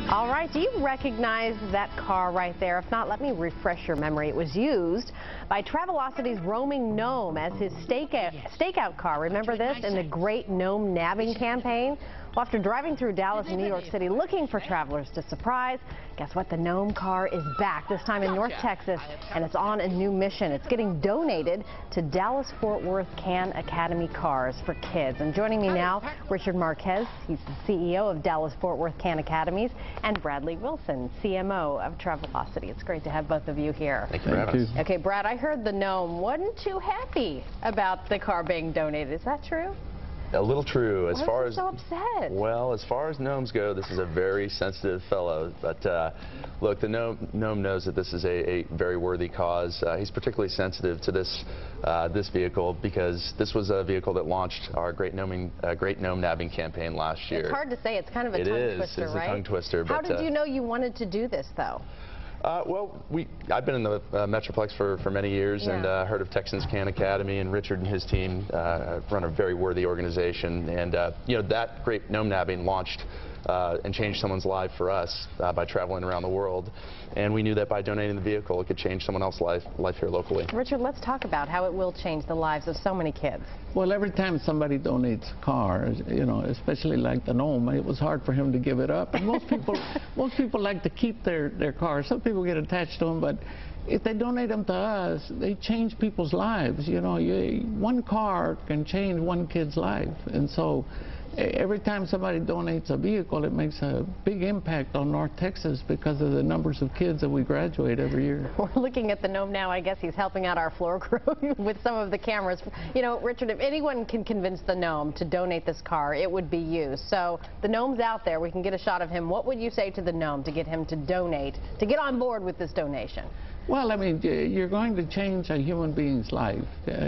All right, do you recognize that car right there? If not, let me refresh your memory. It was used by Travelocity's roaming Gnome as his stakeout car. Remember this in the Great Gnome Nabbing campaign? Well, after driving through Dallas and New York City looking for travelers to surprise, guess what? The Gnome car is back, this time in North Texas, and it's on a new mission. It's getting donated to Dallas-Fort Worth Can Academy Cars for Kids. And joining me now, Richard Marquez. He's the CEO of Dallas-Fort Worth Can Academies, and Bradley Wilson, CMO of Travelocity. It's great to have both of you here. Thank you for having us. Okay, Brad, I heard the Gnome wasn't too happy about the car being donated. Is that true? A little true. As far as so upset? Well, as far as gnomes go, this is a very sensitive fellow. But look, the gnome knows that this is a very worthy cause. He's particularly sensitive to this vehicle because this was a vehicle that launched our Great Gnome Nabbing campaign last year. It's hard to say. It's kind of a tongue twister, right? It's a tongue twister. How did you know you wanted to do this, though? Well, I've been in the Metroplex for many years, and heard of Texans Can Academy, and Richard and his team run a very worthy organization. And you know, that Great Gnome Nabbing launched and changed someone's life for us by traveling around the world. And we knew that by donating the vehicle, it could change someone else's life here locally. Richard, let's talk about how it will change the lives of so many kids. Well, every time somebody donates a car, you know, especially like the Gnome, it was hard for him to give it up. And most people like to keep their cars. Some people get attached to them, but if they donate them to us, they change people's lives. You know, one car can change one kid's life. And so every time somebody donates a vehicle, it makes a big impact on North Texas because of the numbers of kids that we graduate every year. We're looking at the Gnome now. I guess he's helping out our floor crew with some of the cameras. You know, Richard, if anyone can convince the Gnome to donate this car, it would be you. So the Gnome's out there. We can get a shot of him. What would you say to the Gnome to get him to donate, to get on board with this donation? Well, I mean, you're going to change a human being's life.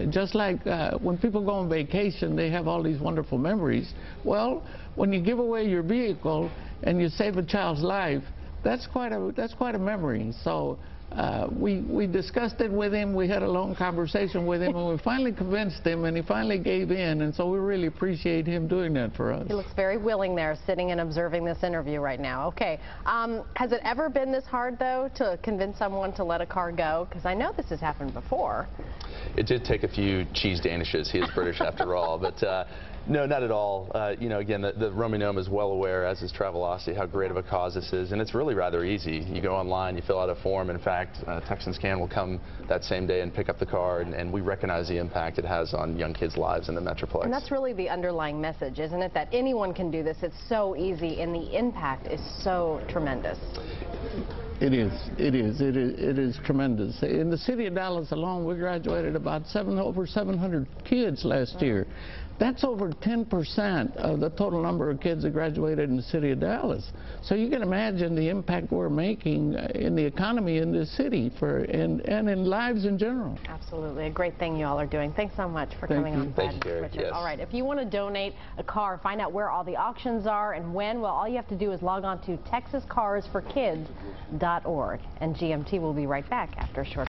Just like when people go on vacation, they have all these wonderful memories. Well, when you give away your vehicle and you save a child's life, that's quite a memory. So we discussed it with him. We had a long conversation with him, and we finally convinced him, and he finally gave in. And so we really appreciate him doing that for us. He looks very willing there, sitting and observing this interview right now. Okay. Has it ever been this hard, though, to convince someone to let a car go? Because I know this has happened before. It did take a few cheese danishes. He is British after all, but no, not at all. You know, again, the roaming Gnome is well aware, as is Travelocity, how great of a cause this is, and it's really rather easy. You go online, you fill out a form. In fact, Texans Can will come that same day and pick up the car, and we recognize the impact it has on young kids' lives in the Metroplex. And that's really the underlying message, isn't it? That anyone can do this. It's so easy, and the impact is so tremendous. It is tremendous. In the city of Dallas alone, we graduated about over 700 kids last year. That's over 10% of the total number of kids that graduated in the city of Dallas. So you can imagine the impact we're making in the economy in this city and in lives in general. Absolutely. A great thing you all are doing. Thanks so much for coming on. Thank you, Richard. yes. All right. If you want to donate a car, find out where all the auctions are and when, well, all you have to do is log on to TexasCarsForKids.org. And GMT will be right back after a short